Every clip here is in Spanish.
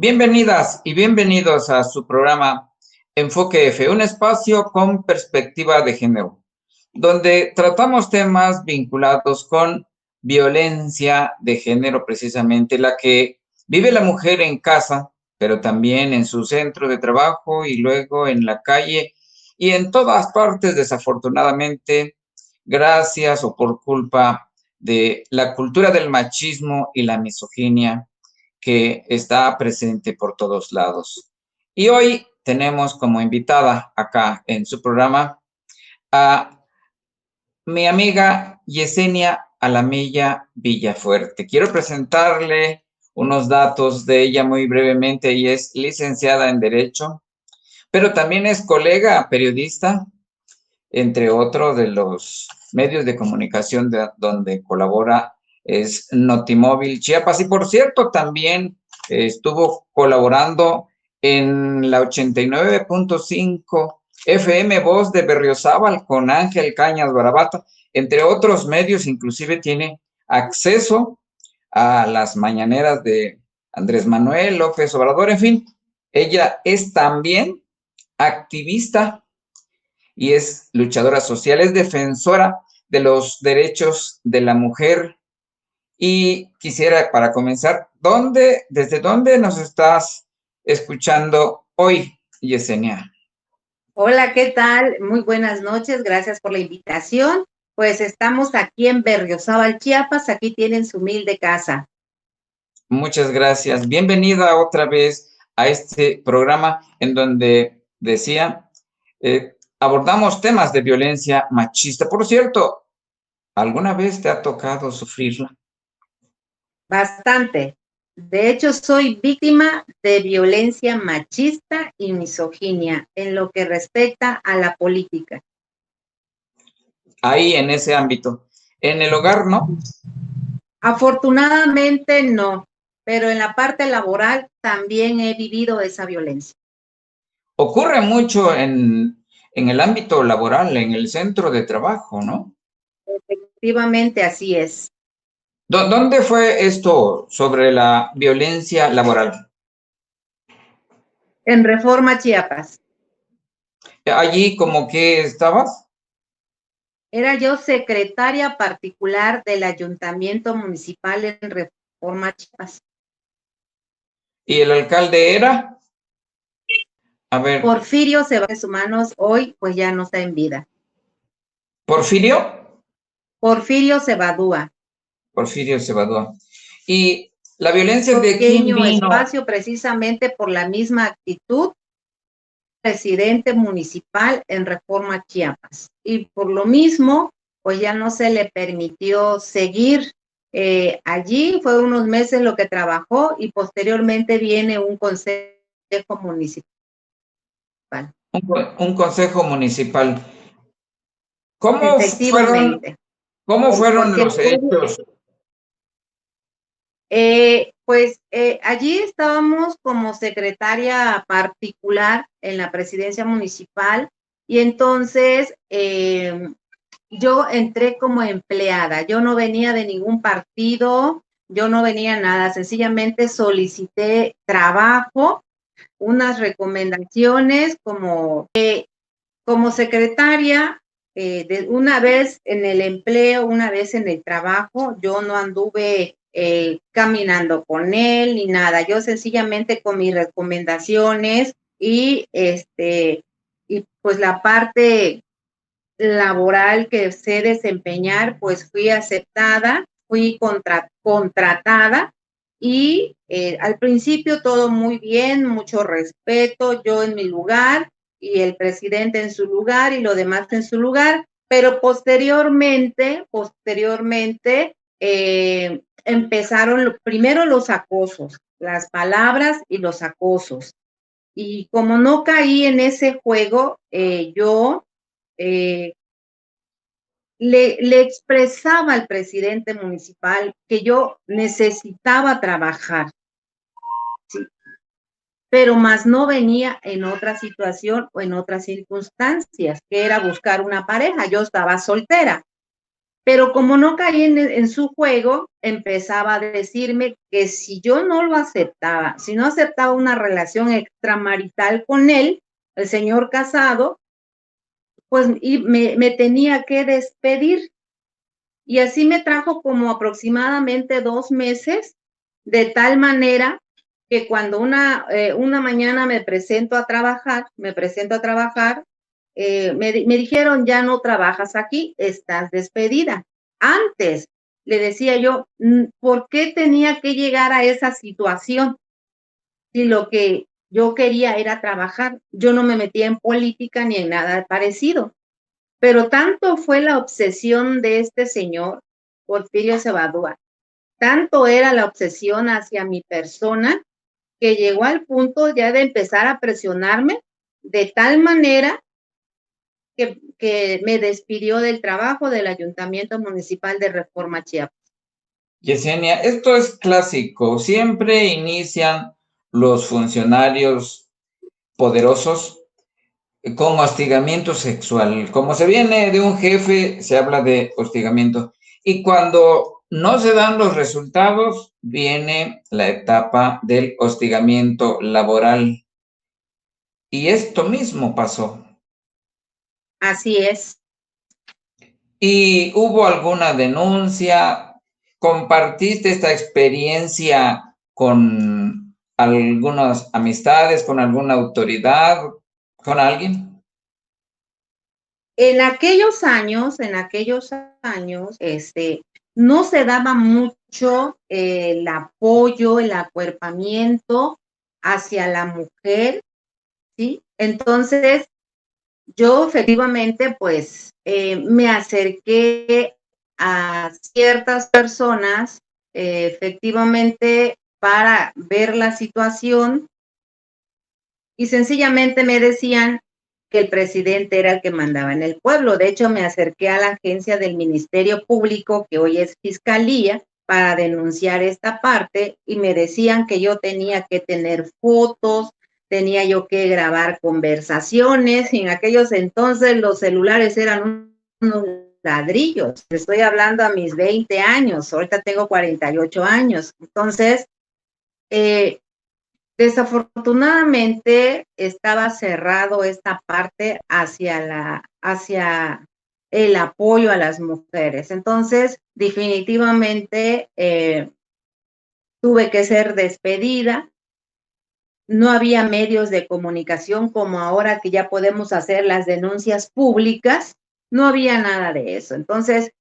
Bienvenidas y bienvenidos a su programa Enfoque F, un espacio con perspectiva de género, donde tratamos temas vinculados con violencia de género, precisamente la que vive la mujer en casa, pero también en su centro de trabajo y luego en la calle y en todas partes, desafortunadamente, gracias o por culpa de la cultura del machismo y la misoginia que está presente por todos lados. Y hoy tenemos como invitada acá en su programa a mi amiga Yesenia Alamilla Villafuerte. Quiero presentarle unos datos de ella muy brevemente. Ella es licenciada en Derecho, pero también es colega periodista, entre otros de los medios de comunicación donde colabora es Notimóvil Chiapas. Y por cierto, también estuvo colaborando en la 89.5 FM Voz de Berriozábal con Ángel Cañas Barabata, entre otros medios. Inclusive tiene acceso a las mañaneras de Andrés Manuel López Obrador. En fin, ella es también activista y es luchadora social, es defensora de los derechos de la mujer. Y quisiera, para comenzar, ¿desde dónde nos estás escuchando hoy, Yesenia? Hola, ¿qué tal? Muy buenas noches, gracias por la invitación. Pues estamos aquí en Berriozábal, Chiapas, aquí tienen su humilde casa. Muchas gracias. Bienvenida otra vez a este programa en donde decía, abordamos temas de violencia machista. Por cierto, ¿alguna vez te ha tocado sufrirla? Bastante. De hecho, soy víctima de violencia machista y misoginia en lo que respecta a la política. Ahí en ese ámbito. En el hogar, ¿no? Afortunadamente no, pero en la parte laboral también he vivido esa violencia. Ocurre mucho en el ámbito laboral, en el centro de trabajo, ¿no? Efectivamente, así es. ¿Dónde fue esto sobre la violencia laboral? En Reforma, Chiapas. ¿Allí como que estabas? Era yo secretaria particular del Ayuntamiento Municipal en Reforma, Chiapas. ¿Y el alcalde era? A ver, Porfirio Ceballos Humanos hoy pues ya no está en vida. ¿Porfirio? Porfirio Cebadúa. Porfirio Cebadúa. ¿Y la violencia de quién Pequeño vino? espacio precisamente por la misma actitud, presidente municipal en Reforma, Chiapas. Y por lo mismo, pues ya no se le permitió seguir allí. Fue unos meses lo que trabajó y posteriormente viene un consejo municipal. Un consejo municipal. ¿Cómo fueron, Efectivamente. cómo fueron Porque los hechos? Allí estábamos como secretaria particular en la presidencia municipal y entonces yo entré como empleada. Yo no venía de ningún partido, yo no venía nada, sencillamente solicité trabajo, unas recomendaciones como secretaria. Una vez en el empleo, una vez en el trabajo, yo no anduve caminando con él ni nada. Yo sencillamente con mis recomendaciones y pues la parte laboral que sé desempeñar, pues fui aceptada, fui contratada y al principio todo muy bien, mucho respeto, yo en mi lugar y el presidente en su lugar y lo demás en su lugar, pero posteriormente empezaron primero los acosos, las palabras y los acosos. Y como no caí en ese juego, yo le expresaba al presidente municipal que yo necesitaba trabajar, ¿sí? Pero más no venía en otra situación o en otras circunstancias, que era buscar una pareja. Yo estaba soltera. Pero como no caí en su juego, empezaba a decirme que si yo no lo aceptaba, si no aceptaba una relación extramarital con él, el señor casado, pues me tenía que despedir. Y así me trajo como aproximadamente 2 meses, de tal manera que cuando una mañana me presento a trabajar, me dijeron, ya no trabajas aquí, estás despedida. Antes le decía yo, ¿por qué tenía que llegar a esa situación? Si lo que yo quería era trabajar, yo no me metía en política ni en nada parecido. Pero tanto fue la obsesión de este señor, Porfirio Cebadúa, tanto era la obsesión hacia mi persona, que llegó al punto ya de empezar a presionarme de tal manera que me despidió del trabajo del Ayuntamiento Municipal de Reforma Chiapas. Yesenia, esto es clásico. Siempre inician los funcionarios poderosos con hostigamiento sexual. Como se viene de un jefe, se habla de hostigamiento. Y cuando no se dan los resultados, viene la etapa del hostigamiento laboral. Y esto mismo pasó. Así es. ¿Y hubo alguna denuncia? ¿Compartiste esta experiencia con algunas amistades, con alguna autoridad, con alguien? En aquellos años, no se daba mucho el apoyo, el acuerpamiento hacia la mujer, ¿sí? Entonces, yo efectivamente, pues, me acerqué a ciertas personas, efectivamente, para ver la situación, y sencillamente me decían que el presidente era el que mandaba en el pueblo. De hecho, me acerqué a la agencia del Ministerio Público, que hoy es Fiscalía, para denunciar esta parte, y me decían que yo tenía que tener fotos, tenía yo que grabar conversaciones, y en aquellos entonces los celulares eran unos ladrillos. Estoy hablando a mis 20 años, ahorita tengo 48 años. Entonces, desafortunadamente estaba cerrado esta parte hacia el apoyo a las mujeres. Entonces, definitivamente tuve que ser despedida. No había medios de comunicación como ahora que ya podemos hacer las denuncias públicas. No había nada de eso. Entonces,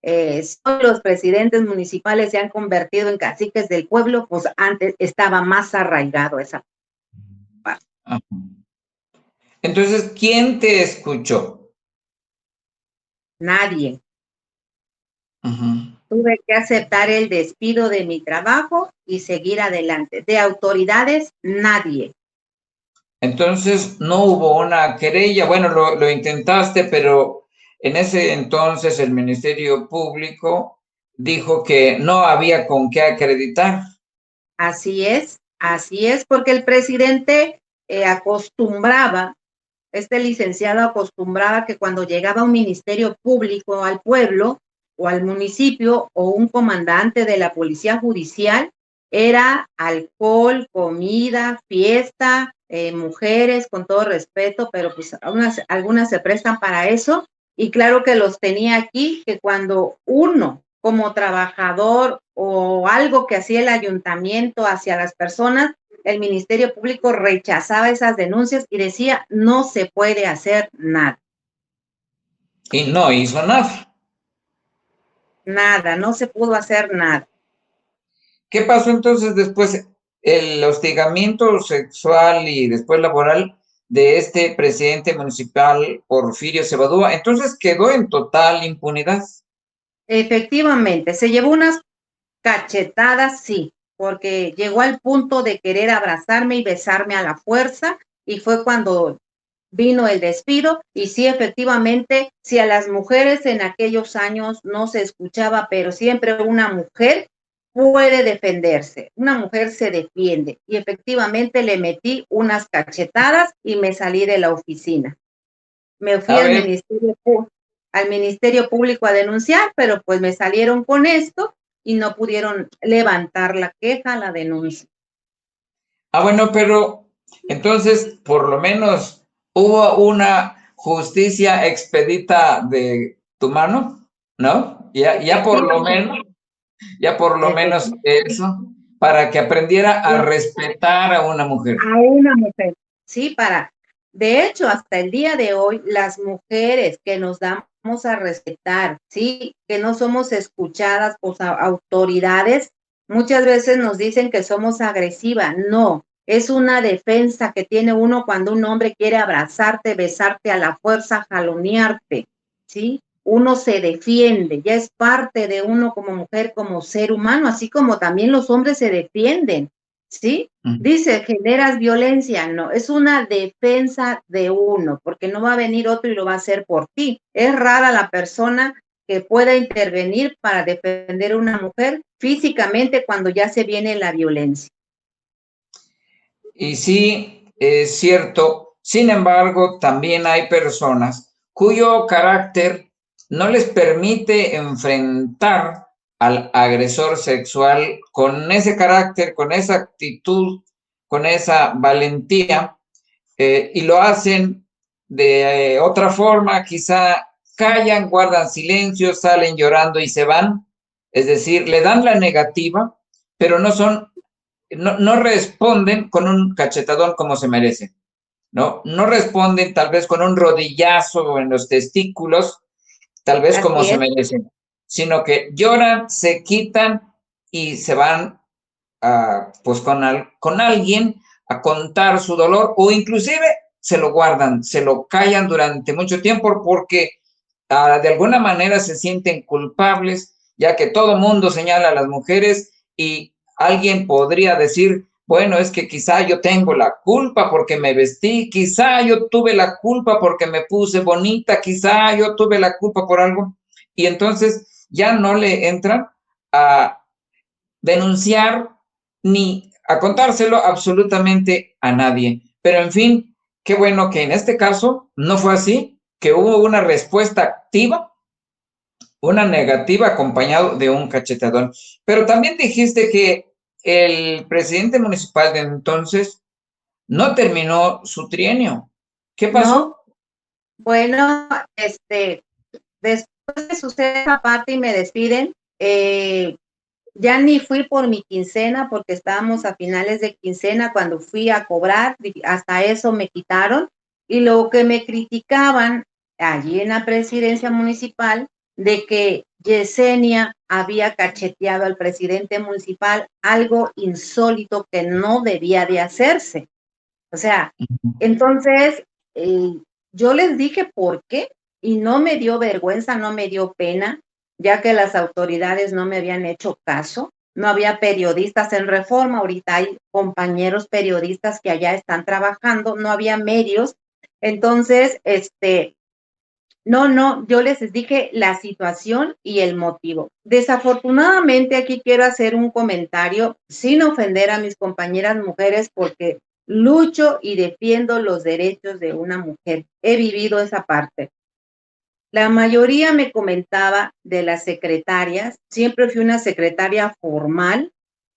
los presidentes municipales se han convertido en caciques del pueblo, pues antes estaba más arraigado esa parte. Ajá. Entonces, ¿quién te escuchó? Nadie. Uh-huh. Tuve que aceptar el despido de mi trabajo y seguir adelante. De autoridades, nadie. Entonces, no hubo una querella. Bueno, lo intentaste, pero en ese entonces el Ministerio Público dijo que no había con qué acreditar. Así es, porque el presidente acostumbraba, este licenciado acostumbraba que cuando llegaba un ministerio público al pueblo o al municipio o un comandante de la policía judicial, era alcohol, comida, fiesta, mujeres, con todo respeto, pero pues algunas se prestan para eso. Y claro que los tenía aquí, que cuando uno como trabajador o algo que hacía el ayuntamiento hacia las personas, el Ministerio Público rechazaba esas denuncias y decía, no se puede hacer nada. Y no hizo nada. Nada, no se pudo hacer nada. ¿Qué pasó entonces después? El hostigamiento sexual y después laboral de este presidente municipal, Porfirio Cebadúa, entonces quedó en total impunidad. Efectivamente, se llevó unas cachetadas, sí, porque llegó al punto de querer abrazarme y besarme a la fuerza, y fue cuando vino el despido. Y sí, efectivamente, si a las mujeres en aquellos años no se escuchaba, pero siempre una mujer puede defenderse, una mujer se defiende, y efectivamente le metí unas cachetadas y me salí de la oficina. Me fui A al ver, Ministerio Público. al Ministerio Público a denunciar, pero pues me salieron con esto y no pudieron levantar la queja, la denuncia. Bueno, pero entonces por lo menos hubo una justicia expedita de tu mano, ¿no? Ya por lo menos eso, para que aprendiera a respetar a una mujer. A una mujer. Sí, de hecho, hasta el día de hoy, las mujeres que nos damos a respetar, sí, que no somos escuchadas por autoridades, muchas veces nos dicen que somos agresivas. No, es una defensa que tiene uno cuando un hombre quiere abrazarte, besarte a la fuerza, jalonearte, ¿sí? Uno se defiende, ya es parte de uno como mujer, como ser humano, así como también los hombres se defienden, ¿sí? Dice, generas violencia, no, es una defensa de uno, porque no va a venir otro y lo va a hacer por ti. Es rara la persona que pueda intervenir para defender a una mujer físicamente cuando ya se viene la violencia. Y sí, es cierto. Sin embargo, también hay personas cuyo carácter no les permite enfrentar al agresor sexual con ese carácter, con esa actitud, con esa valentía, y lo hacen de otra forma, quizá callan, guardan silencio, salen llorando y se van. Es decir, le dan la negativa, pero no responden con un cachetadón como se merece, ¿no? No responden tal vez con un rodillazo en los testículos, tal vez como se merecen, sino que lloran, se quitan y se van pues con alguien a contar su dolor, o inclusive se lo guardan, se lo callan durante mucho tiempo porque de alguna manera se sienten culpables, ya que todo mundo señala a las mujeres y alguien podría decir, bueno, es que quizá yo tengo la culpa porque me vestí, quizá yo tuve la culpa porque me puse bonita, quizá yo tuve la culpa por algo, y entonces ya no le entran a denunciar ni a contárselo absolutamente a nadie. Pero en fin, qué bueno que en este caso no fue así, que hubo una respuesta activa, una negativa acompañado de un cachetadón. Pero también dijiste que el presidente municipal de entonces no terminó su trienio. ¿Qué pasó? No, bueno, después de suceder esa parte y me despiden, ya ni fui por mi quincena porque estábamos a finales de quincena cuando fui a cobrar, hasta eso me quitaron. Y lo que me criticaban allí en la presidencia municipal de que Yesenia había cacheteado al presidente municipal, algo insólito que no debía de hacerse. O sea, entonces yo les dije por qué y no me dio vergüenza, no me dio pena, ya que las autoridades no me habían hecho caso. No había periodistas en Reforma, ahorita hay compañeros periodistas que allá están trabajando, no había medios. Entonces, no, yo les dije la situación y el motivo. Desafortunadamente, aquí quiero hacer un comentario sin ofender a mis compañeras mujeres porque lucho y defiendo los derechos de una mujer. He vivido esa parte. La mayoría me comentaba de las secretarias. Siempre fui una secretaria formal.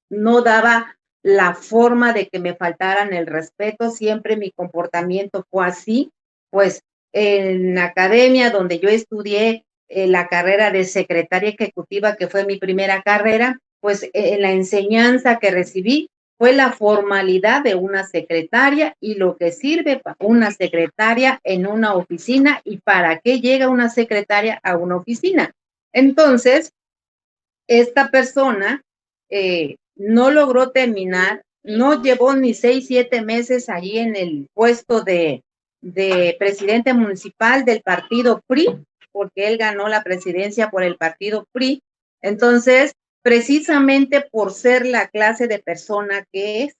No daba la forma de que me faltaran el respeto. Siempre mi comportamiento fue así. Pues en la academia donde yo estudié la carrera de secretaria ejecutiva, que fue mi primera carrera, pues en la enseñanza que recibí fue la formalidad de una secretaria y lo que sirve para una secretaria en una oficina y para qué llega una secretaria a una oficina. Entonces, esta persona no logró terminar, no llevó ni 6, 7 meses allí en el puesto de presidente municipal del partido PRI, porque él ganó la presidencia por el partido PRI. Entonces, precisamente por ser la clase de persona que es,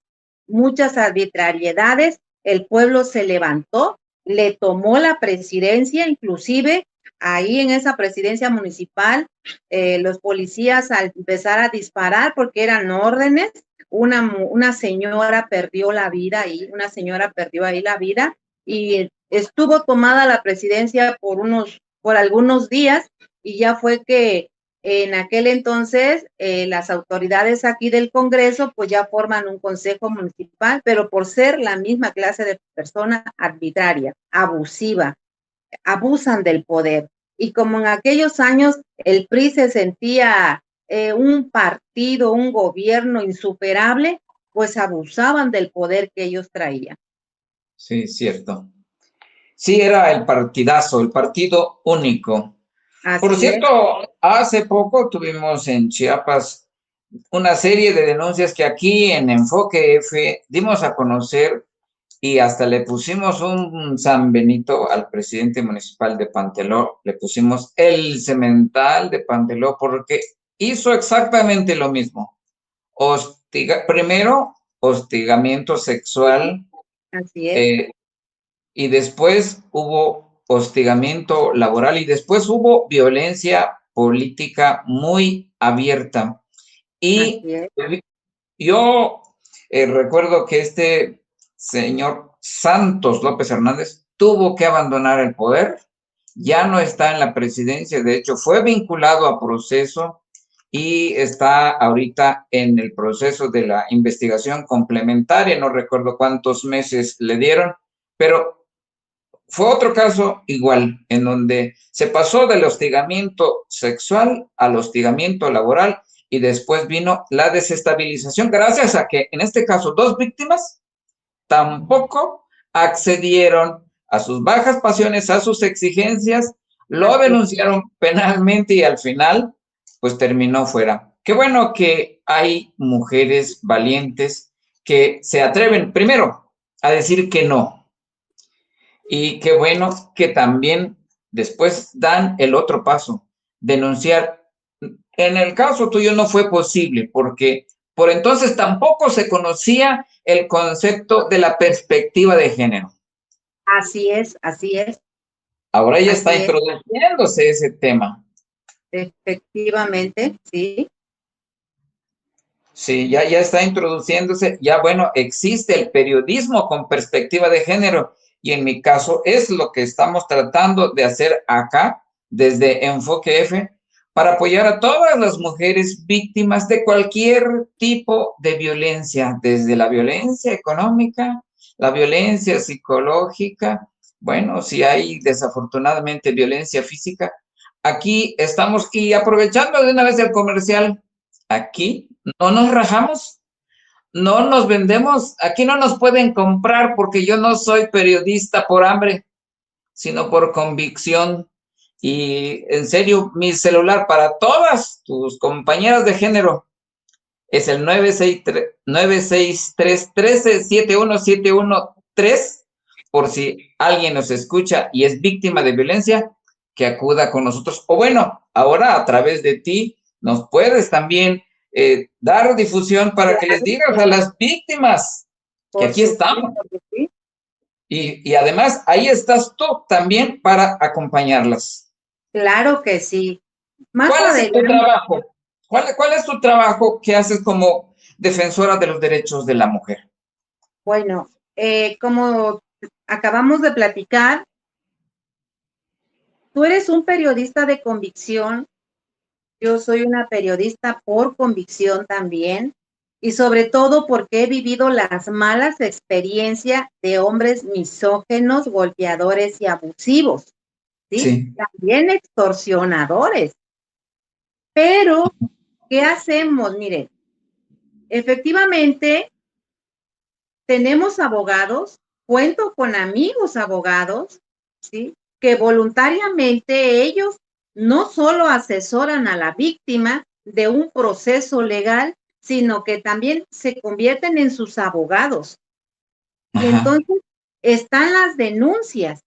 muchas arbitrariedades, el pueblo se levantó, le tomó la presidencia, inclusive ahí en esa presidencia municipal, los policías al empezar a disparar porque eran órdenes, una señora perdió la vida ahí, y estuvo tomada la presidencia por unos por algunos días y ya fue que en aquel entonces las autoridades aquí del Congreso pues ya forman un consejo municipal, pero por ser la misma clase de persona arbitraria, abusiva, abusan del poder. Y como en aquellos años el PRI se sentía un partido, un gobierno insuperable, pues abusaban del poder que ellos traían. Sí, cierto. Sí, era el partidazo, el partido único. Por Así es. cierto, hace poco tuvimos en Chiapas una serie de denuncias que aquí en Enfoque F dimos a conocer y hasta le pusimos un San Benito al presidente municipal de Panteló, le pusimos el cemental de Panteló porque hizo exactamente lo mismo. Primero, hostigamiento sexual, Así es. y después hubo hostigamiento laboral y después hubo violencia política muy abierta. Y Así es. yo recuerdo que este señor Santos López Hernández tuvo que abandonar el poder, ya no está en la presidencia, de hecho fue vinculado a proceso y está ahorita en el proceso de la investigación complementaria, no recuerdo cuántos meses le dieron, pero fue otro caso igual, en donde se pasó del hostigamiento sexual al hostigamiento laboral y después vino la desestabilización, gracias a que en este caso dos víctimas tampoco accedieron a sus bajas pasiones, a sus exigencias, lo denunciaron penalmente y al final pues terminó fuera. Qué bueno que hay mujeres valientes que se atreven primero a decir que no, y qué bueno que también después dan el otro paso, denunciar. En el caso tuyo no fue posible porque por entonces tampoco se conocía el concepto de la perspectiva de género. Así es, así es, Ahora ya está así es. introduciéndose ese tema. Efectivamente, sí. Sí, ya está introduciéndose, ya bueno, existe el periodismo con perspectiva de género y en mi caso es lo que estamos tratando de hacer acá desde Enfoque F para apoyar a todas las mujeres víctimas de cualquier tipo de violencia, desde la violencia económica, la violencia psicológica, bueno, si hay desafortunadamente violencia física, aquí estamos y aprovechando de una vez el comercial, aquí no nos rajamos, no nos vendemos, aquí no nos pueden comprar porque yo no soy periodista por hambre, sino por convicción. Y en serio, mi celular para todas tus compañeras de género es el 963-13-71713, por si alguien nos escucha y es víctima de violencia, que acuda con nosotros. O bueno, ahora a través de ti nos puedes también dar difusión para que les digas a las víctimas que Por aquí estamos. supuesto que sí. Y además ahí estás tú también para acompañarlas. Claro que sí. Más ¿Cuál es tu adelante, trabajo? ¿Cuál es tu trabajo que haces como defensora de los derechos de la mujer? bueno, como acabamos de platicar, tú eres un periodista de convicción, yo soy una periodista por convicción también, y sobre todo porque he vivido las malas experiencias de hombres misógenos, golpeadores y abusivos, ¿sí? Sí. También extorsionadores. Pero, ¿qué hacemos? Miren, efectivamente, tenemos abogados, cuento con amigos abogados, ¿sí? Que voluntariamente ellos no solo asesoran a la víctima de un proceso legal, sino que también se convierten en sus abogados. Y Ajá. entonces están las denuncias.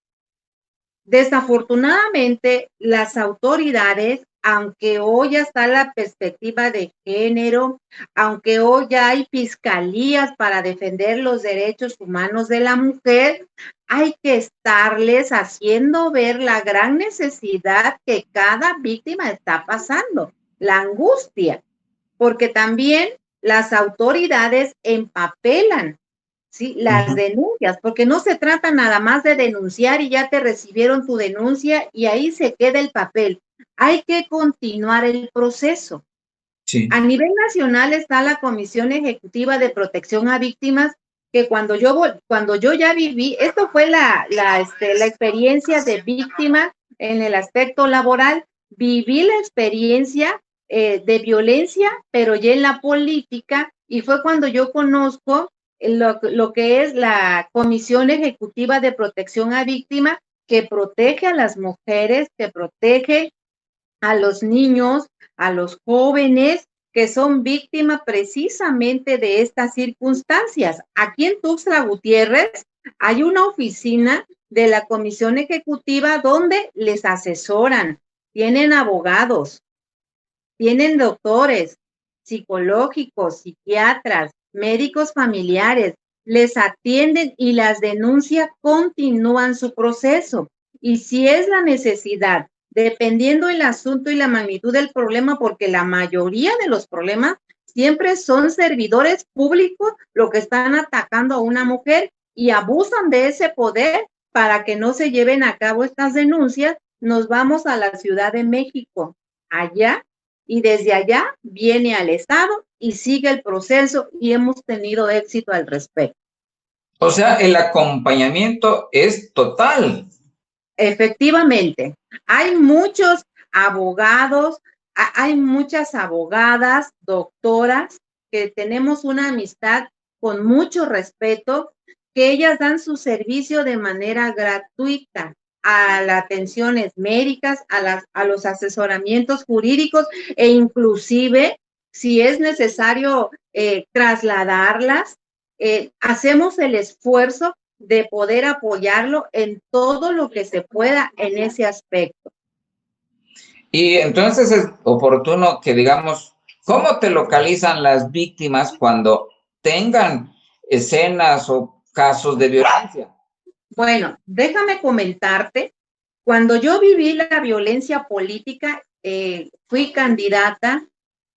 Desafortunadamente, las autoridades, aunque hoy ya está la perspectiva de género, aunque hoy ya hay fiscalías para defender los derechos humanos de la mujer, hay que estarles haciendo ver la gran necesidad que cada víctima está pasando, la angustia, porque también las autoridades empapelan, ¿sí? Las denuncias, porque no se trata nada más de denunciar y ya te recibieron tu denuncia y ahí se queda el papel. Hay que continuar el proceso. Sí. A nivel nacional está la Comisión Ejecutiva de Protección a Víctimas, que cuando yo ya viví, esto fue la experiencia de víctima en el aspecto laboral, viví la experiencia de violencia, pero ya en la política, y fue cuando yo conozco lo que es la Comisión Ejecutiva de Protección a Víctimas, que protege a las mujeres, que protege a los niños, a los jóvenes que son víctimas precisamente de estas circunstancias. Aquí en Tuxtla Gutiérrez hay una oficina de la Comisión Ejecutiva donde les asesoran, tienen abogados, tienen doctores, psicológicos, psiquiatras, médicos familiares, les atienden y las denuncias continúan su proceso. Y si es la necesidad, dependiendo el asunto y la magnitud del problema, porque la mayoría de los problemas siempre son servidores públicos los que están atacando a una mujer y abusan de ese poder para que no se lleven a cabo estas denuncias, nos vamos a la Ciudad de México. Allá y desde allá viene al Estado y sigue el proceso y hemos tenido éxito al respecto. O sea, el acompañamiento es total. Efectivamente, hay muchos abogados, hay muchas abogadas, doctoras, que tenemos una amistad con mucho respeto, que ellas dan su servicio de manera gratuita a las atenciones médicas, a los asesoramientos jurídicos e inclusive si es necesario trasladarlas, hacemos el esfuerzo de poder apoyarlo en todo lo que se pueda en ese aspecto. Y entonces es oportuno que digamos, ¿cómo te localizan las víctimas cuando tengan escenas o casos de violencia? Bueno, déjame comentarte, cuando yo viví la violencia política, fui candidata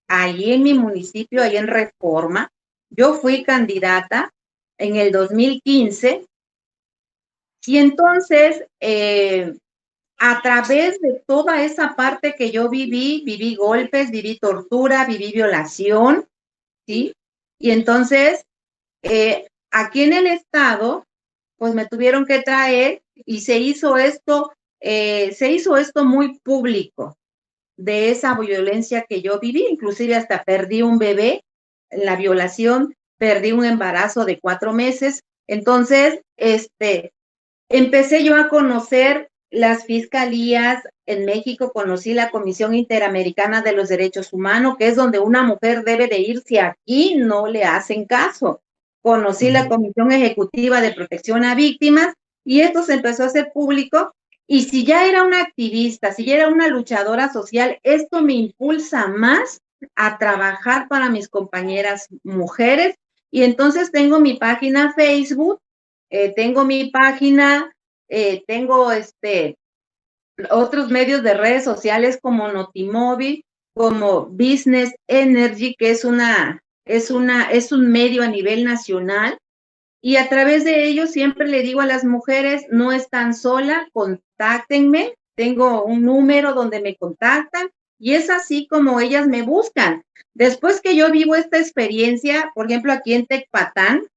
ahí en mi municipio, ahí en Reforma, yo fui candidata en el 2015 y entonces a través de toda esa parte que yo viví golpes, viví tortura, viví violación, ¿sí? Y entonces, aquí en el estado, pues me tuvieron que traer y se hizo esto muy público de esa violencia que yo viví, inclusive hasta perdí un bebé en la violación, perdí un embarazo de 4 meses, entonces, empecé yo a conocer las fiscalías en México, conocí la Comisión Interamericana de los Derechos Humanos, que es donde una mujer debe de ir si aquí no le hacen caso. Conocí la Comisión Ejecutiva de Protección a Víctimas y esto se empezó a hacer público. Y si ya era una activista, si ya era una luchadora social, esto me impulsa más a trabajar para mis compañeras mujeres. Y entonces tengo mi página Facebook, tengo mi página, tengo otros medios de redes sociales como Notimóvil, como Business Energy, que es un medio a nivel nacional. Y a través de ellos siempre le digo a las mujeres, no están solas, contáctenme, tengo un número donde me contactan y es así como ellas me buscan. Después que yo vivo esta experiencia, por ejemplo, aquí en Tecpatán,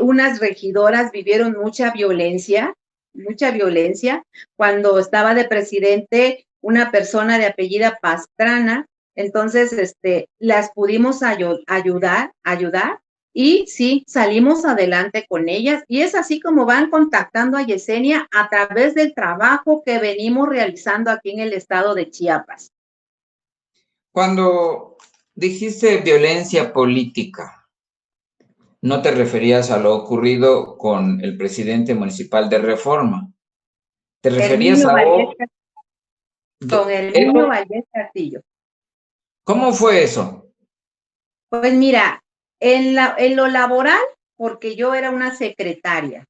unas regidoras vivieron mucha violencia. Cuando estaba de presidente una persona de apellida Pastrana, entonces las pudimos ayudar y sí, salimos adelante con ellas y es así como van contactando a Yesenia a través del trabajo que venimos realizando aquí en el estado de Chiapas. Cuando dijiste violencia política, no te referías a lo ocurrido con el presidente municipal de Reforma. ¿Te referías a con Herminio Valdés Castillo? ¿Cómo fue eso? Pues mira, en lo laboral, porque yo era una secretaria,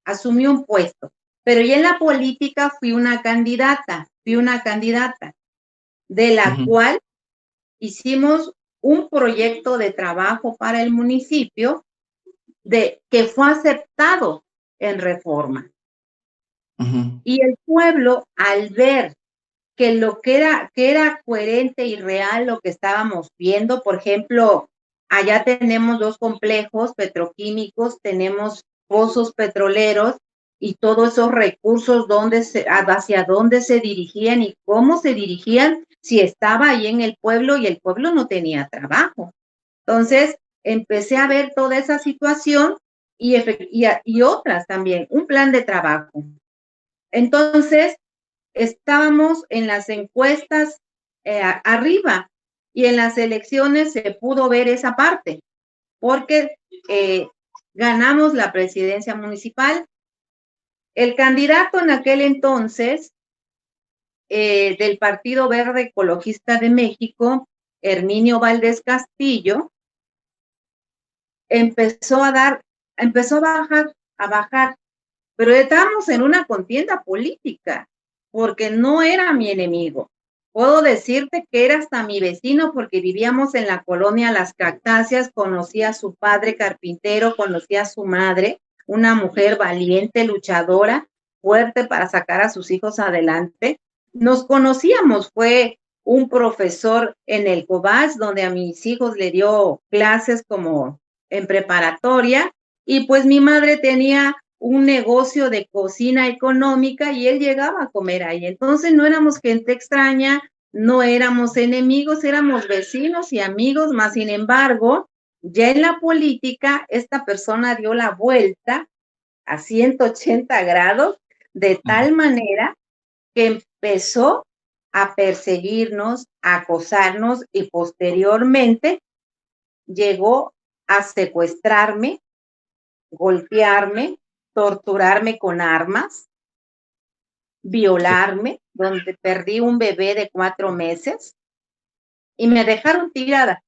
asumí un puesto, pero ya en la política fui una candidata, de la cual hicimos un proyecto de trabajo para el municipio que fue aceptado en Reforma. Ujú. Y el pueblo, al ver que lo que era coherente y real lo que estábamos viendo, por ejemplo, allá tenemos 2 complejos petroquímicos, tenemos pozos petroleros y todos esos recursos hacia dónde se dirigían y cómo se dirigían si estaba ahí en el pueblo y el pueblo no tenía trabajo. Entonces, empecé a ver toda esa situación y otras también, un plan de trabajo. Entonces, estábamos en las encuestas arriba y en las elecciones se pudo ver esa parte, porque ganamos la presidencia municipal. El candidato en aquel entonces del Partido Verde Ecologista de México, Herminio Valdés Castillo, empezó a bajar, pero estábamos en una contienda política, porque no era mi enemigo. Puedo decirte que era hasta mi vecino porque vivíamos en la colonia Las Cactáceas, conocí a su padre carpintero, conocí a su madre, una mujer valiente, luchadora, fuerte para sacar a sus hijos adelante. Nos conocíamos, fue un profesor en el Cobach, donde a mis hijos le dio clases como en preparatoria, y pues mi madre tenía un negocio de cocina económica y él llegaba a comer ahí. Entonces no éramos gente extraña, no éramos enemigos, éramos vecinos y amigos, más sin embargo, ya en la política, esta persona dio la vuelta a 180 grados de tal manera que empezó a perseguirnos, a acosarnos y posteriormente llegó a secuestrarme, golpearme, torturarme con armas, violarme, donde perdí un bebé de 4 meses y me dejaron tirada,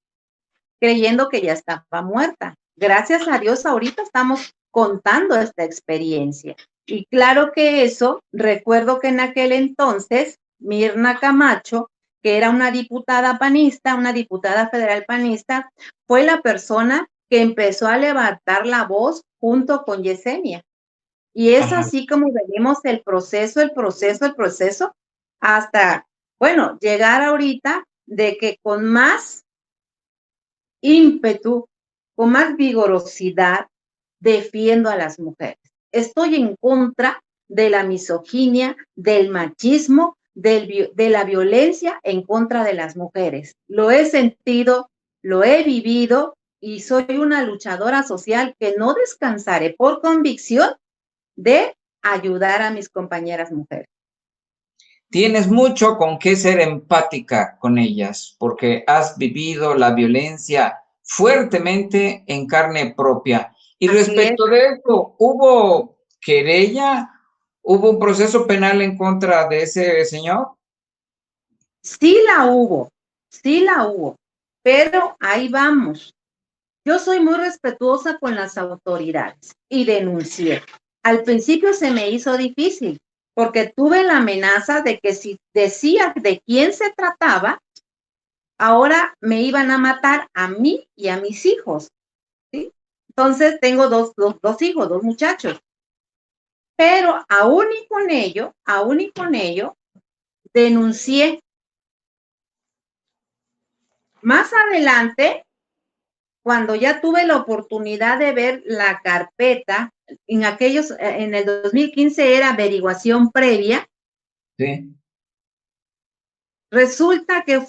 creyendo que ya estaba muerta. Gracias a Dios, ahorita estamos contando esta experiencia. Y claro que eso, recuerdo que en aquel entonces, Mirna Camacho, que era una diputada panista, una diputada federal panista, fue la persona que empezó a levantar la voz junto con Yesenia. Y es Ajá. así como venimos el proceso, hasta, bueno, llegar ahorita de que con más ímpetu, con más vigorosidad, defiendo a las mujeres. Estoy en contra de la misoginia, del machismo, de la violencia en contra de las mujeres. Lo he sentido, lo he vivido y soy una luchadora social que no descansaré por convicción de ayudar a mis compañeras mujeres. Tienes mucho con qué ser empática con ellas, porque has vivido la violencia fuertemente en carne propia. Y Así es. respecto de esto, ¿hubo querella? ¿Hubo un proceso penal en contra de ese señor? Sí la hubo, pero ahí vamos. Yo soy muy respetuosa con las autoridades y denuncié. Al principio se me hizo difícil porque tuve la amenaza de que si decía de quién se trataba, ahora me iban a matar a mí y a mis hijos, ¿sí? Entonces tengo dos hijos, 2 muchachos. Pero aún y con ello, denuncié. Más adelante, cuando ya tuve la oportunidad de ver la carpeta, en el 2015 era averiguación previa, Sí. resulta que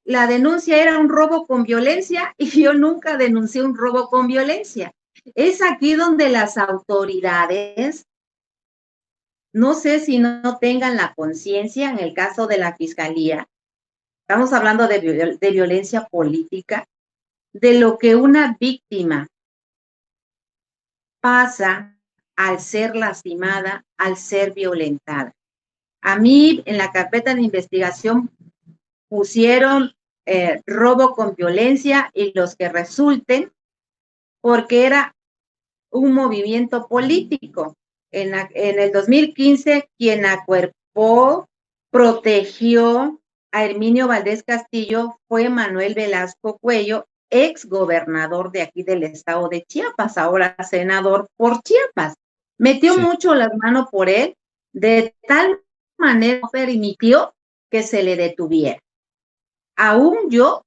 la denuncia era un robo con violencia y yo nunca denuncié un robo con violencia. Es aquí donde las autoridades, no sé si no tengan la conciencia, en el caso de la fiscalía, estamos hablando de violencia política, de lo que una víctima pasa al ser lastimada, al ser violentada. A mí en la carpeta de investigación pusieron robo con violencia y los que resulten, porque era un movimiento político. En el 2015, quien acuerpó, protegió a Herminio Valdés Castillo fue Manuel Velasco Cuello, ex gobernador de aquí del estado de Chiapas, ahora senador por Chiapas. Metió mucho las manos por él, de tal manera permitió que se le detuviera. Aún yo,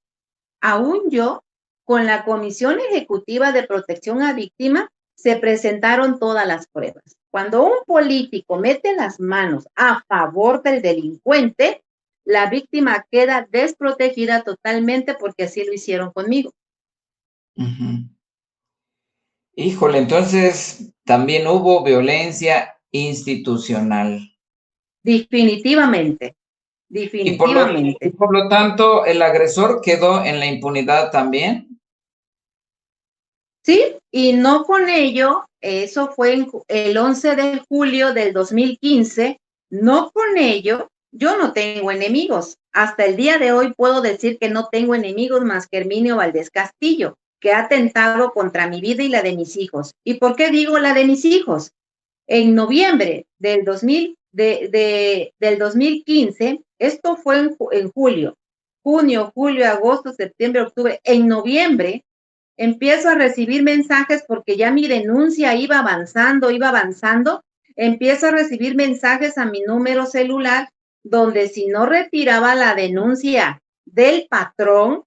con la Comisión Ejecutiva de Protección a Víctimas, se presentaron todas las pruebas. Cuando un político mete las manos a favor del delincuente, la víctima queda desprotegida totalmente porque así lo hicieron conmigo. Híjole, entonces también hubo violencia institucional. Definitivamente. Y por lo tanto, ¿el agresor quedó en la impunidad también? Sí, y no con ello, eso fue el 11 de julio del 2015, no con ello, yo no tengo enemigos. Hasta el día de hoy puedo decir que no tengo enemigos más que Herminio Valdés Castillo, que ha atentado contra mi vida y la de mis hijos. ¿Y por qué digo la de mis hijos? En noviembre del 2015, esto fue en julio, junio, julio, agosto, septiembre, octubre, en noviembre, empiezo a recibir mensajes porque ya mi denuncia iba avanzando, empiezo a recibir mensajes a mi número celular donde si no retiraba la denuncia del patrón,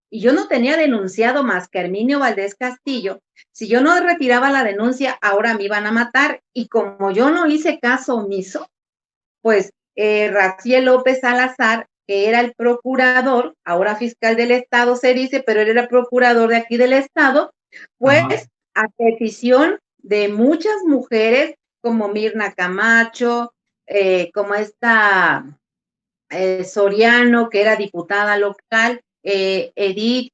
y yo no tenía denunciado más que Herminio Valdés Castillo, si yo no retiraba la denuncia, ahora me iban a matar, y como yo no hice caso omiso, pues Raciel López Salazar, que era el procurador, ahora fiscal del estado se dice, pero él era el procurador de aquí del estado, pues a petición de muchas mujeres como Mirna Camacho, como esta Soriano, que era diputada local, Edith,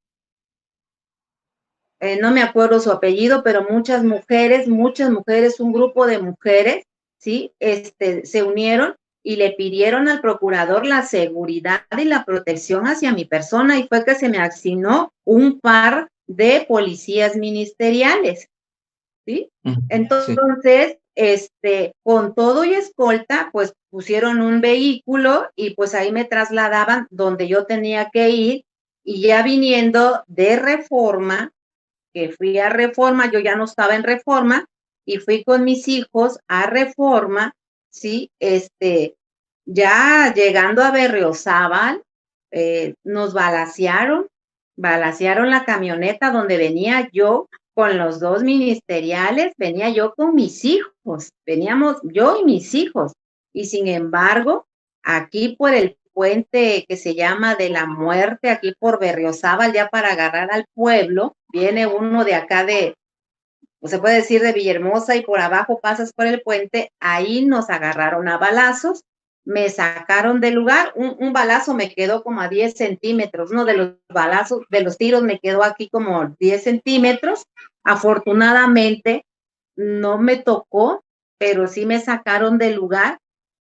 no me acuerdo su apellido, pero muchas mujeres, un grupo de mujeres, ¿sí? Se unieron y le pidieron al procurador la seguridad y la protección hacia mi persona, y fue que se me asignó un par de policías ministeriales, ¿sí? Entonces, con todo y escolta, pues pusieron un vehículo y pues ahí me trasladaban donde yo tenía que ir, y ya viniendo de Reforma, que fui a Reforma, yo ya no estaba en Reforma, y fui con mis hijos a Reforma, ¿sí? Ya llegando a Berriozábal, nos balacearon la camioneta donde venía yo con los dos ministeriales, venía yo con mis hijos, veníamos yo y mis hijos, y sin embargo, aquí por el puente que se llama de la Muerte, aquí por Berriozábal, ya para agarrar al pueblo, viene uno de acá se puede decir de Villahermosa, y por abajo pasas por el puente, ahí nos agarraron a balazos, me sacaron del lugar, un balazo me quedó como a 10 centímetros, uno de los balazos, de los tiros me quedó aquí como 10 centímetros, afortunadamente no me tocó, pero sí me sacaron del lugar,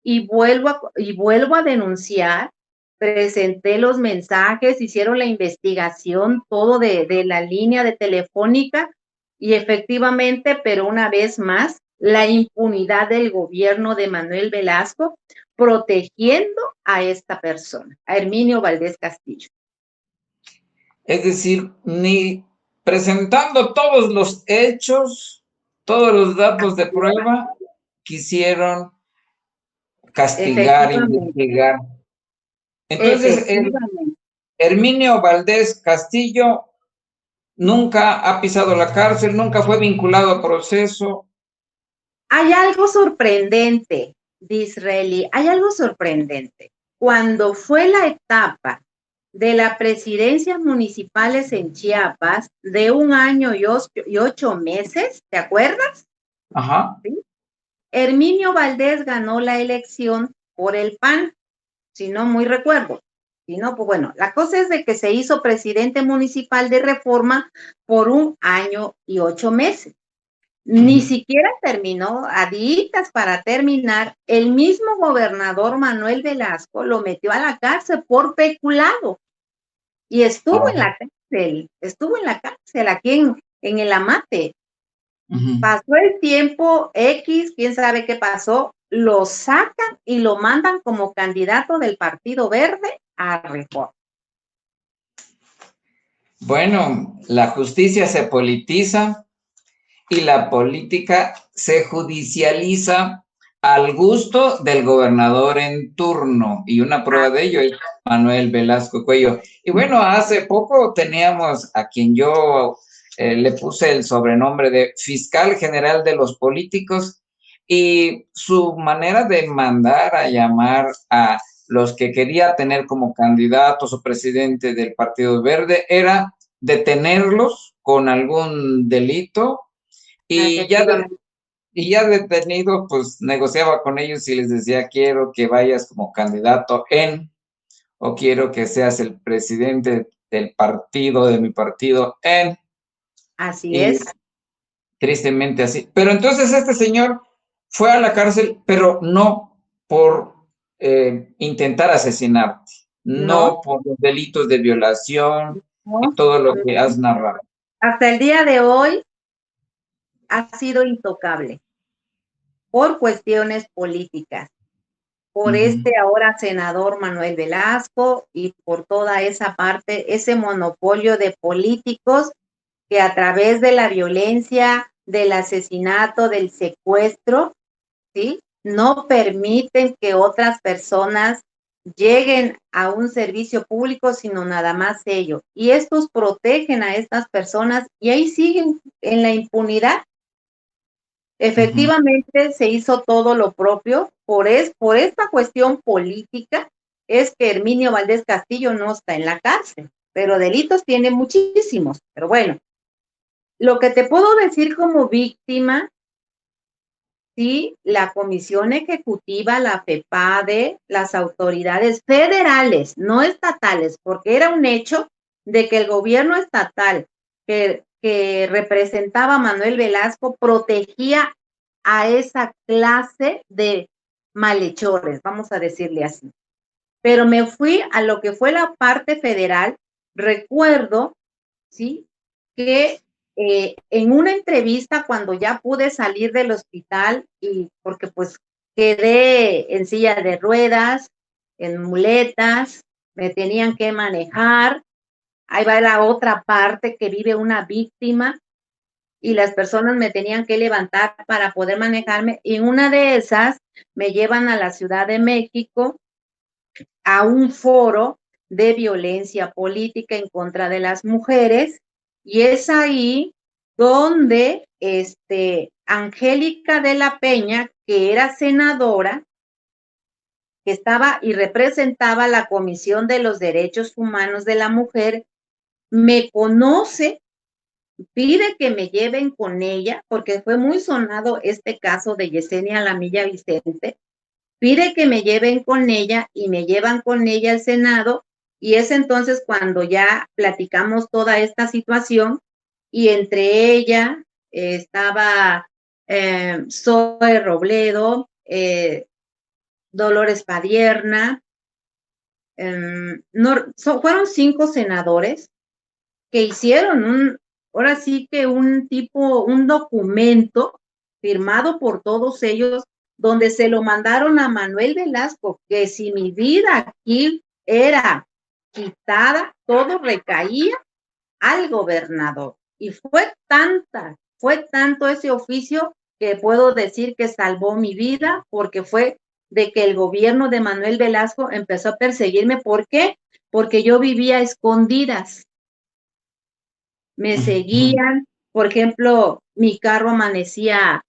y vuelvo a denunciar, presenté los mensajes, hicieron la investigación, todo de la línea de telefónica, y efectivamente, pero una vez más, la impunidad del gobierno de Manuel Velasco protegiendo a esta persona, a Herminio Valdés Castillo. Es decir, ni presentando todos los hechos, todos los datos de prueba, quisieron castigar, investigar. Entonces, Herminio Valdés Castillo nunca ha pisado la cárcel, nunca fue vinculado a proceso. Hay algo sorprendente, Disraeli, hay algo sorprendente. Cuando fue la etapa de las presidencias municipales en Chiapas de 1 año y 8 meses, ¿te acuerdas? Ajá. ¿Sí? Herminio Valdés ganó la elección por el PAN, si no muy recuerdo. Si no, pues bueno, la cosa es de que se hizo presidente municipal de Reforma por 1 año y 8 meses. Ni siquiera terminó, a días para terminar, el mismo gobernador Manuel Velasco lo metió a la cárcel por peculado. Y estuvo en la cárcel aquí en el Amate. Pasó el tiempo X, quién sabe qué pasó, lo sacan y lo mandan como candidato del Partido Verde a Reforma. Bueno, la justicia se politiza y la política se judicializa al gusto del gobernador en turno. Y una prueba de ello es Manuel Velasco Cuello. Y bueno, hace poco teníamos a quien yo le puse el sobrenombre de fiscal general de los políticos, y su manera de mandar a llamar a los que quería tener como candidatos o presidente del Partido Verde era detenerlos con algún delito, y ya, Efectivamente. y ya detenido, pues negociaba con ellos y les decía: quiero que vayas como candidato o quiero que seas el presidente del partido, de mi partido Así y es. tristemente así. Pero entonces este señor fue a la cárcel, pero no por intentar asesinarte, No, no por los delitos de violación y no. todo lo que has narrado. Hasta el día de hoy ha sido intocable por cuestiones políticas, por Ujú. ahora senador Manuel Velasco y por toda esa parte, ese monopolio de políticos que a través de la violencia, del asesinato, del secuestro, ¿sí? No permiten que otras personas lleguen a un servicio público, sino nada más ellos. Y estos protegen a estas personas y ahí siguen en la impunidad. Uh-huh. Efectivamente, se hizo todo lo propio. Por esta cuestión política es que Herminio Valdés Castillo no está en la cárcel, pero delitos tiene muchísimos. Pero bueno, lo que te puedo decir como víctima, sí, la Comisión Ejecutiva, la FEPADE, las autoridades federales, no estatales, porque era un hecho de que el gobierno estatal que representaba a Manuel Velasco protegía a esa clase de malhechores, vamos a decirle así. Pero me fui a lo que fue la parte federal. Recuerdo, ¿sí? Que en una entrevista cuando ya pude salir del hospital y porque pues quedé en silla de ruedas, en muletas, me tenían que manejar, ahí va la otra parte que vive una víctima y las personas me tenían que levantar para poder manejarme y en una de esas me llevan a la Ciudad de México a un foro de violencia política en contra de las mujeres y es ahí donde Angélica de la Peña, que era senadora, que estaba y representaba la Comisión de los Derechos Humanos de la Mujer, me conoce, pide que me lleven con ella, porque fue muy sonado este caso de Yesenia Lamilla Vicente, pide que me lleven con ella y me llevan con ella al Senado y es entonces cuando ya platicamos toda esta situación y entre ella estaba Zoe Robledo, Dolores Padierna, fueron 5 senadores que hicieron ahora sí que un documento firmado por todos ellos, donde se lo mandaron a Manuel Velasco, que si mi vida aquí era quitada, todo recaía al gobernador. Y fue tanto ese oficio que puedo decir que salvó mi vida, porque fue de que el gobierno de Manuel Velasco empezó a perseguirme. ¿Por qué? Porque yo vivía a escondidas. Me seguían, por ejemplo, mi carro amanecía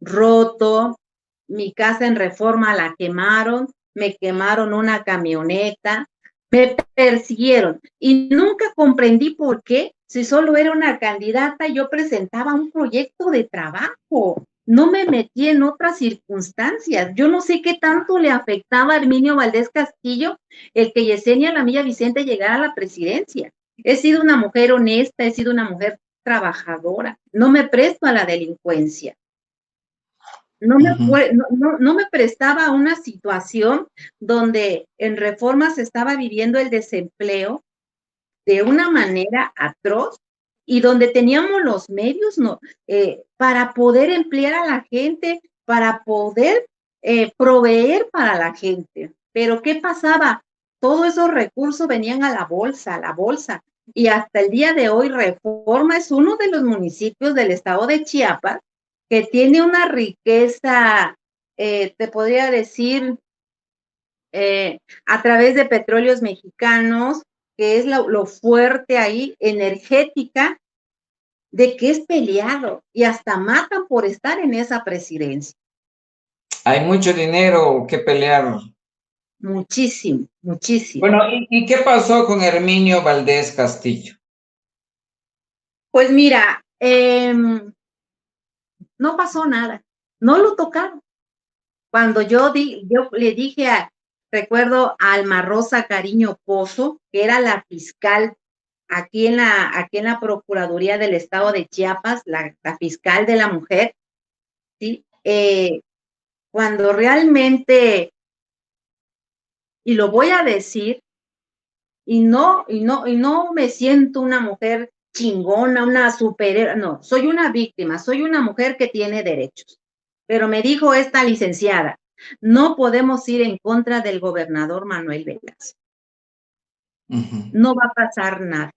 roto, mi casa en Reforma la quemaron, me quemaron una camioneta, me persiguieron y nunca comprendí por qué, si solo era una candidata, yo presentaba un proyecto de trabajo, no me metí en otras circunstancias. Yo no sé qué tanto le afectaba a Herminio Valdés Castillo el que Yesenia Lamilla Vicente llegara a la presidencia. He sido una mujer honesta, he sido una mujer trabajadora, no me presto a la delincuencia. No me prestaba a una situación donde en Reforma se estaba viviendo el desempleo de una manera atroz y donde teníamos los medios para poder emplear a la gente, para poder proveer para la gente. Pero ¿qué pasaba? Todos esos recursos venían a la bolsa, Y hasta el día de hoy, Reforma es uno de los municipios del estado de Chiapas que tiene una riqueza, te podría decir, a través de petróleos mexicanos, que es lo fuerte ahí, energética, de que es peleado y hasta matan por estar en esa presidencia. Hay mucho dinero que pelear. Muchísimo, muchísimo. Bueno, ¿y qué pasó con Herminio Valdés Castillo? Pues mira, no pasó nada, no lo tocaron. Cuando yo le dije recuerdo a Alma Rosa Cariño Pozo, que era la fiscal aquí en la Procuraduría del Estado de Chiapas, la fiscal de la mujer, ¿sí? Cuando realmente, y lo voy a decir, y no me siento una mujer chingona, una superhéroe, no, soy una víctima, soy una mujer que tiene derechos. Pero me dijo esta licenciada, no podemos ir en contra del gobernador Manuel Velasco. No va a pasar nada.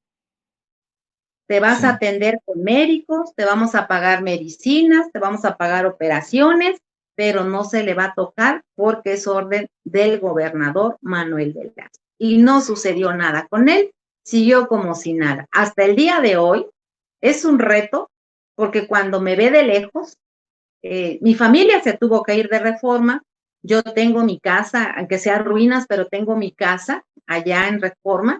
Te vas a atender con médicos, te vamos a pagar medicinas, te vamos a pagar operaciones, pero no se le va a tocar porque es orden del gobernador Manuel Velasco. Y no sucedió nada con él, siguió como si nada. Hasta el día de hoy es un reto, porque cuando me ve de lejos, mi familia se tuvo que ir de Reforma, yo tengo mi casa, aunque sea ruinas, pero tengo mi casa allá en Reforma,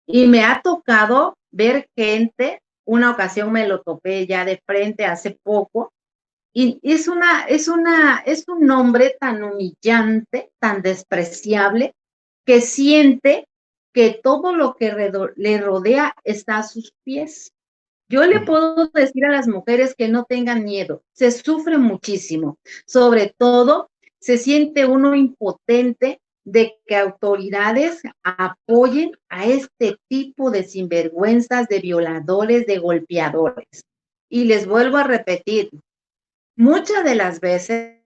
y me ha tocado ver gente, una ocasión me lo topé ya de frente hace poco, y es un nombre tan humillante, tan despreciable, que siente que todo lo que le rodea está a sus pies. Yo le puedo decir a las mujeres que no tengan miedo, se sufre muchísimo, sobre todo se siente uno impotente de que autoridades apoyen a este tipo de sinvergüenzas, de violadores, de golpeadores. Y les vuelvo a repetir, muchas de las veces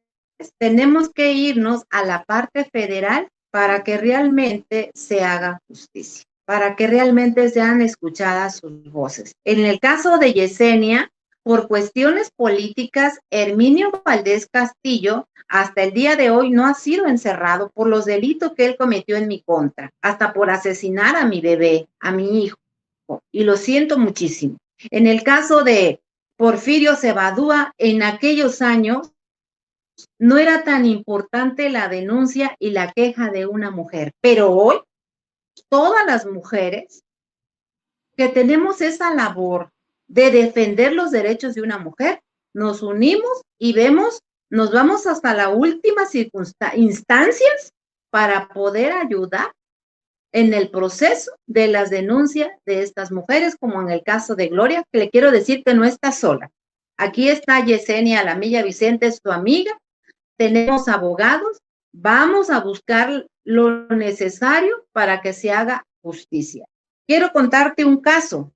tenemos que irnos a la parte federal para que realmente se haga justicia, para que realmente sean escuchadas sus voces. En el caso de Yesenia, por cuestiones políticas, Herminio Valdés Castillo hasta el día de hoy no ha sido encerrado por los delitos que él cometió en mi contra, hasta por asesinar a mi bebé, a mi hijo, y lo siento muchísimo. En el caso de Porfirio Cebadúa, en aquellos años no era tan importante la denuncia y la queja de una mujer, pero hoy todas las mujeres que tenemos esa labor de defender los derechos de una mujer, nos unimos y nos vamos hasta las últimas instancias para poder ayudar en el proceso de las denuncias de estas mujeres, como en el caso de Gloria, que le quiero decir que no está sola. Aquí está Yesenia Lamilla Vicente, su amiga, tenemos abogados, vamos a buscar lo necesario para que se haga justicia. Quiero contarte un caso.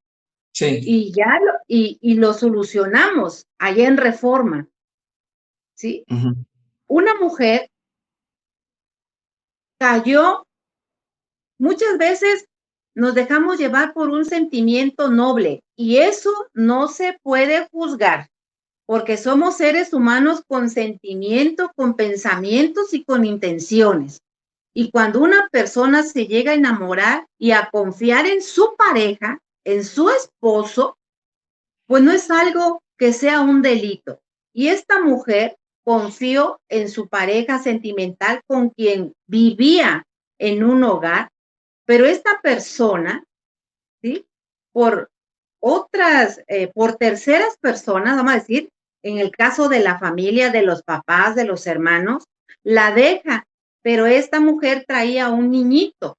Sí. Y lo solucionamos allá en Reforma. ¿Sí? Una mujer cayó, muchas veces nos dejamos llevar por un sentimiento noble y eso no se puede juzgar porque somos seres humanos con sentimiento, con pensamientos y con intenciones. Y cuando una persona se llega a enamorar y a confiar en su pareja, en su esposo, pues no es algo que sea un delito. Y esta mujer confió en su pareja sentimental con quien vivía en un hogar, pero esta persona, ¿sí? Por terceras personas, vamos a decir, en el caso de la familia, de los papás, de los hermanos, la deja, pero esta mujer traía un niñito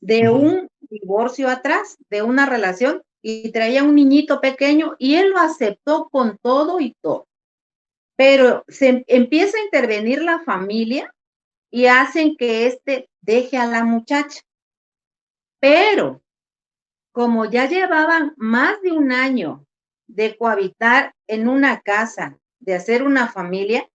de un divorcio atrás, de una relación, y traía un niñito pequeño y él lo aceptó con todo y todo. Pero se empieza a intervenir la familia y hacen que deje a la muchacha. Pero como ya llevaban más de un año de cohabitar en una casa, de hacer una familia,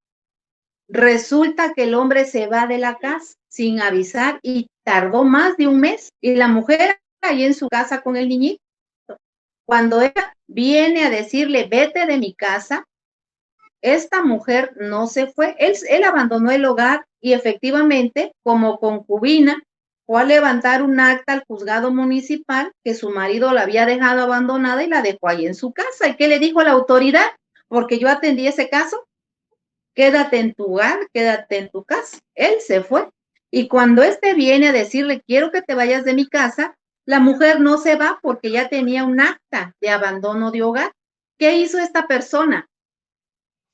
resulta que el hombre se va de la casa sin avisar y tardó más de un mes. Y la mujer ahí en su casa con el niñito. Cuando ella viene a decirle, vete de mi casa, esta mujer no se fue. Él abandonó el hogar y efectivamente, como concubina, fue a levantar un acta al juzgado municipal que su marido la había dejado abandonada y la dejó ahí en su casa. ¿Y qué le dijo a la autoridad? Porque yo atendí ese caso, quédate en tu hogar, quédate en tu casa. Él se fue. Y cuando este viene a decirle, quiero que te vayas de mi casa, la mujer no se va porque ya tenía un acta de abandono de hogar. ¿Qué hizo esta persona?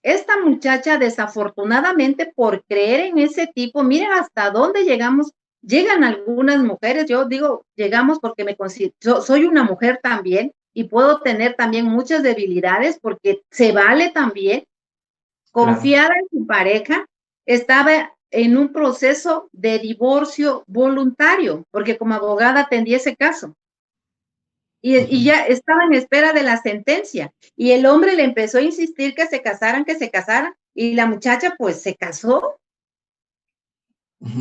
Esta muchacha, desafortunadamente, por creer en ese tipo, miren hasta dónde llegamos. Llegan algunas mujeres, yo digo, llegamos porque me considero, soy una mujer también y puedo tener también muchas debilidades porque se vale también. Claro. Confiada en su pareja, estaba en un proceso de divorcio voluntario, porque como abogada atendí ese caso. Y ya estaba en espera de la sentencia. Y el hombre le empezó a insistir que se casaran, y la muchacha pues se casó.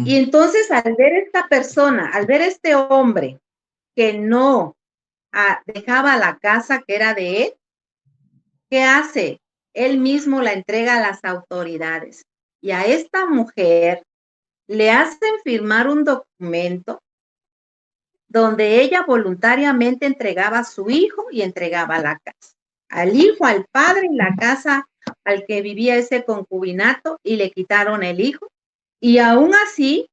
Y entonces al ver esta persona, al ver este hombre que no dejaba la casa que era de él, ¿qué hace? Él mismo la entrega a las autoridades. Y a esta mujer le hacen firmar un documento donde ella voluntariamente entregaba a su hijo y entregaba la casa. Al hijo, al padre, la casa al que vivía ese concubinato, y le quitaron el hijo. Y aún así,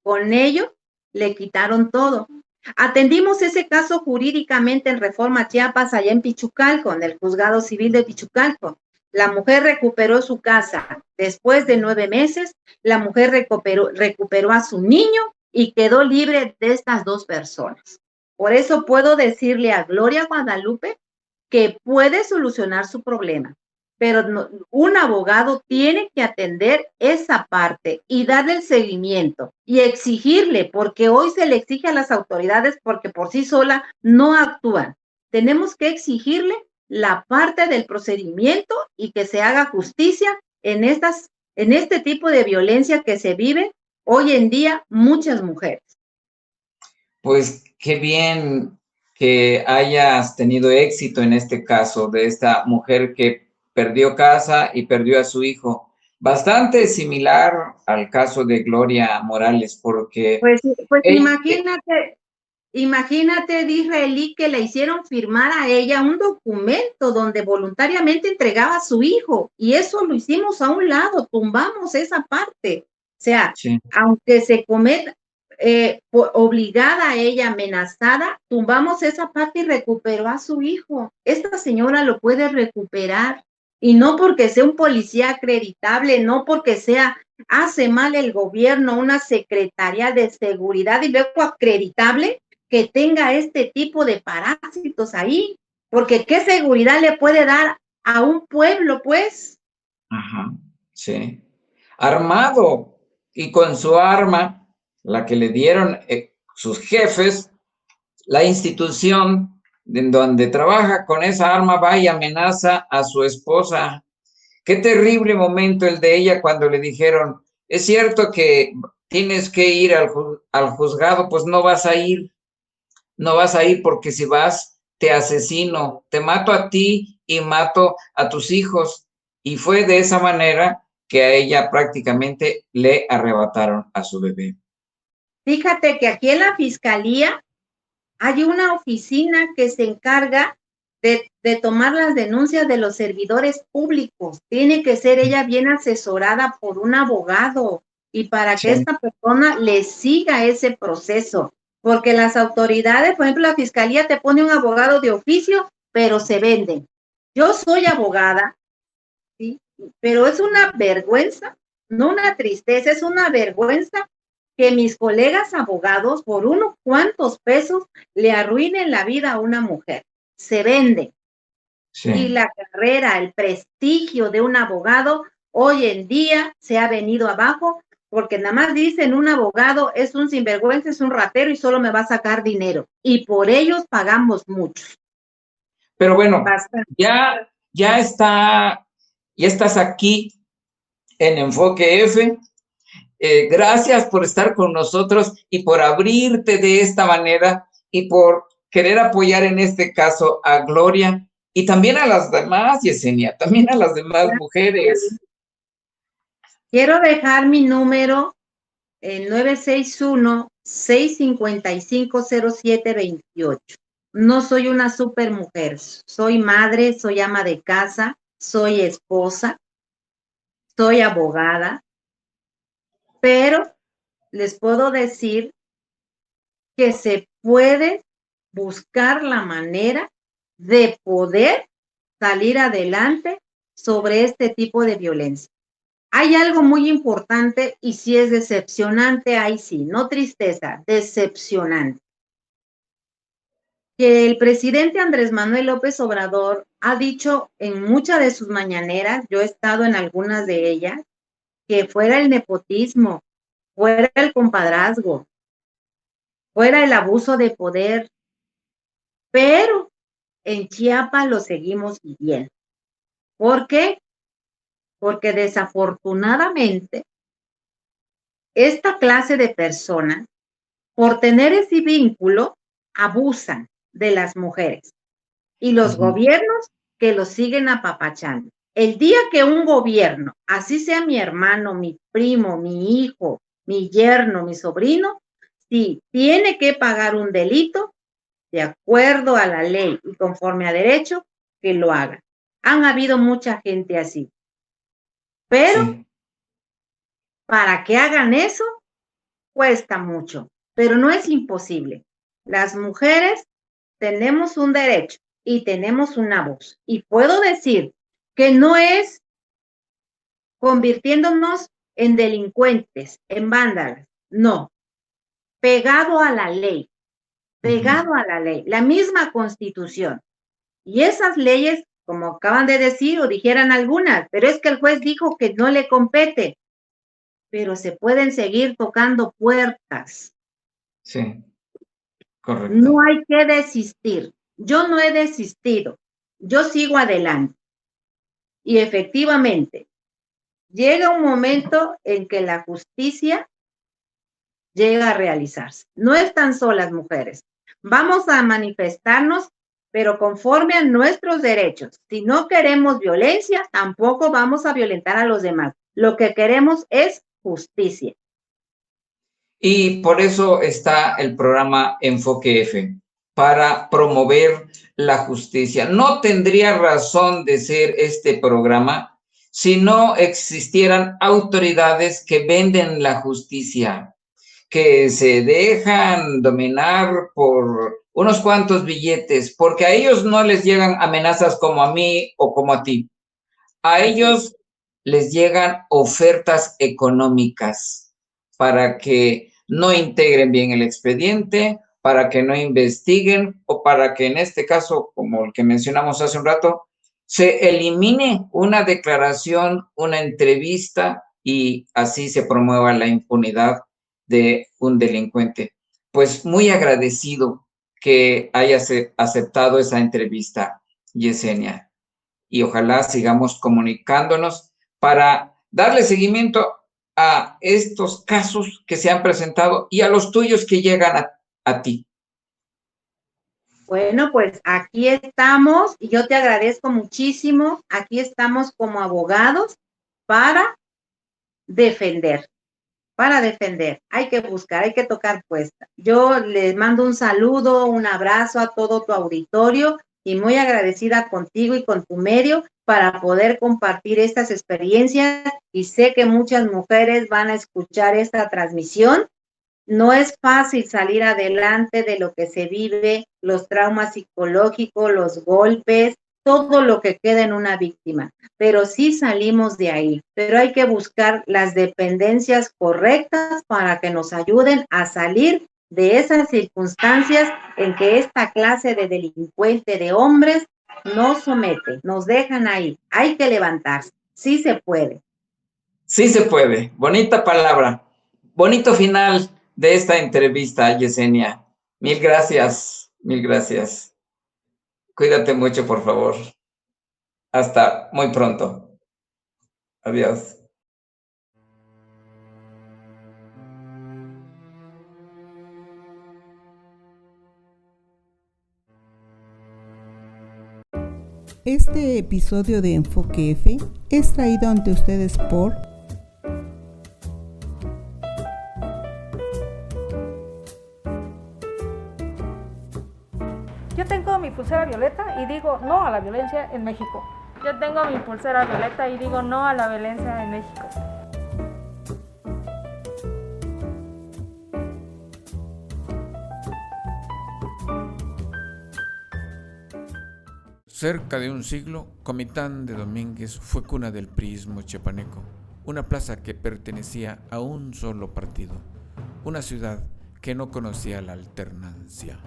con ello, le quitaron todo. Atendimos ese caso jurídicamente en Reforma Chiapas, allá en Pichucalco, en el Juzgado Civil de Pichucalco. La mujer recuperó su casa. Después de 9 meses, la mujer recuperó a su niño y quedó libre de estas dos personas. Por eso puedo decirle a Gloria Guadalupe que puede solucionar su problema, pero no, un abogado tiene que atender esa parte y darle el seguimiento y exigirle, porque hoy se le exige a las autoridades porque por sí sola no actúan. Tenemos que exigirle la parte del procedimiento y que se haga justicia en este tipo de violencia que se vive hoy en día muchas mujeres. Pues qué bien que hayas tenido éxito en este caso de esta mujer que perdió casa y perdió a su hijo. Bastante similar al caso de Gloria Morales, porque Pues ella, imagínate, Disraeli, que le hicieron firmar a ella un documento donde voluntariamente entregaba a su hijo, y eso lo hicimos a un lado, tumbamos esa parte. O sea, sí, aunque se cometa obligada a ella, amenazada, tumbamos esa parte y recuperó a su hijo. Esta señora lo puede recuperar, y no porque sea un policía acreditable, no porque hace mal el gobierno, una secretaría de seguridad y luego acreditable, que tenga este tipo de parásitos ahí, porque ¿qué seguridad le puede dar a un pueblo, pues? ajá, sí, armado y con su arma, la que le dieron sus jefes, la institución en donde trabaja con esa arma va y amenaza a su esposa. Qué terrible momento el de ella cuando le dijeron, es cierto que tienes que ir al juzgado, pues no vas a ir, no vas a ir porque si vas, te asesino, te mato a ti y mato a tus hijos. Y fue de esa manera que a ella prácticamente le arrebataron a su bebé. Fíjate que aquí en la fiscalía hay una oficina que se encarga de tomar las denuncias de los servidores públicos. Tiene que ser ella bien asesorada por un abogado, y para que Sí. esta persona le siga ese proceso, porque las autoridades, por ejemplo, la fiscalía te pone un abogado de oficio, pero se venden. Yo soy abogada, ¿sí? Pero es una vergüenza, no una tristeza, es una vergüenza que mis colegas abogados por unos cuantos pesos le arruinen la vida a una mujer. Se vende. Sí. Y la carrera, el prestigio de un abogado hoy en día se ha venido abajo, porque nada más dicen un abogado es un sinvergüenza, es un ratero y solo me va a sacar dinero. Y por ellos pagamos mucho. Pero bueno, Bastante. ya estás aquí en Enfoque F. Gracias por estar con nosotros y por abrirte de esta manera y por querer apoyar en este caso a Gloria y también a las demás, Yesenia, también a las demás mujeres. Quiero dejar mi número en 961-655-0728. No soy una super mujer, soy madre, soy ama de casa, soy esposa, soy abogada, pero les puedo decir que se puede buscar la manera de poder salir adelante sobre este tipo de violencia. Hay algo muy importante y si es decepcionante, ahí sí, no tristeza, decepcionante. Que el presidente Andrés Manuel López Obrador ha dicho en muchas de sus mañaneras, yo he estado en algunas de ellas, que fuera el nepotismo, fuera el compadrazgo, fuera el abuso de poder, pero en Chiapas lo seguimos viviendo. ¿Por qué? Porque desafortunadamente esta clase de personas, por tener ese vínculo, abusan de las mujeres y los gobiernos que los siguen apapachando. El día que un gobierno, así sea mi hermano, mi primo, mi hijo, mi yerno, mi sobrino, si tiene que pagar un delito, de acuerdo a la ley y conforme a derecho, que lo haga. Han habido mucha gente así, pero Sí. para que hagan eso, cuesta mucho, pero no es imposible. Las mujeres tenemos un derecho y tenemos una voz. Y puedo decir que no es convirtiéndonos en delincuentes, en vándalas, no, pegado a la ley, pegado a la ley, la misma constitución. Y esas leyes, como acaban de decir o dijeran algunas, pero es que el juez dijo que no le compete, pero se pueden seguir tocando puertas. Sí, No correcto. hay que desistir. Yo no he desistido. Yo sigo adelante. Y efectivamente, llega un momento en que la justicia llega a realizarse. No están solas mujeres. Vamos a manifestarnos, pero conforme a nuestros derechos. Si no queremos violencia, tampoco vamos a violentar a los demás. Lo que queremos es justicia. Y por eso está el programa Enfoque F, para promover la justicia. No tendría razón de ser este programa si no existieran autoridades que venden la justicia, que se dejan dominar por unos cuantos billetes, porque a ellos no les llegan amenazas como a mí o como a ti. A ellos les llegan ofertas económicas para que no integren bien el expediente, para que no investiguen o para que en este caso, como el que mencionamos hace un rato, se elimine una declaración, una entrevista y así se promueva la impunidad de un delincuente. Pues muy agradecido que hayas aceptado esa entrevista, Yesenia, y ojalá sigamos comunicándonos para darle seguimiento a estos casos que se han presentado y a los tuyos que llegan a ti. Bueno, pues aquí estamos y yo te agradezco muchísimo. Aquí estamos como abogados para defender, para defender. Hay que buscar, hay que tocar puesta. Yo les mando un saludo, un abrazo a todo tu auditorio y muy agradecida contigo y con tu medio para poder compartir estas experiencias y sé que muchas mujeres van a escuchar esta transmisión. No es fácil salir adelante de lo que se vive, los traumas psicológicos, los golpes, todo lo que queda en una víctima, pero sí salimos de ahí. Pero hay que buscar las dependencias correctas para que nos ayuden a salir de esas circunstancias en que esta clase de delincuente de hombres nos somete, nos dejan ahí. Hay que levantarse, sí se puede. Sí se puede. Bonita palabra. Bonito final de esta entrevista, Yesenia. Mil gracias. Mil gracias. Cuídate mucho, por favor. Hasta muy pronto. Adiós. Este episodio de Enfoque F es traído ante ustedes por Yo tengo mi pulsera violeta y digo no a la violencia en México. Yo tengo mi pulsera violeta y digo no a la violencia en México. Cerca de un siglo, Comitán de Domínguez fue cuna del priismo chiapaneco, una plaza que pertenecía a un solo partido, una ciudad que no conocía la alternancia.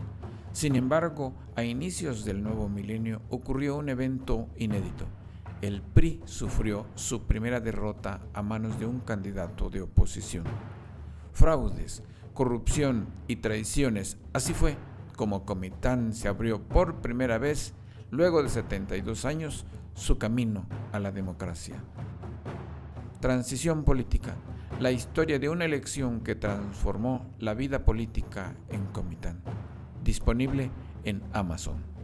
Sin embargo, a inicios del nuevo milenio ocurrió un evento inédito. El PRI sufrió su primera derrota a manos de un candidato de oposición. Fraudes, corrupción y traiciones, así fue como Comitán se abrió por primera vez, luego de 72 años, su camino a la democracia. Transición política, la historia de una elección que transformó la vida política en Comitán. Disponible en Amazon.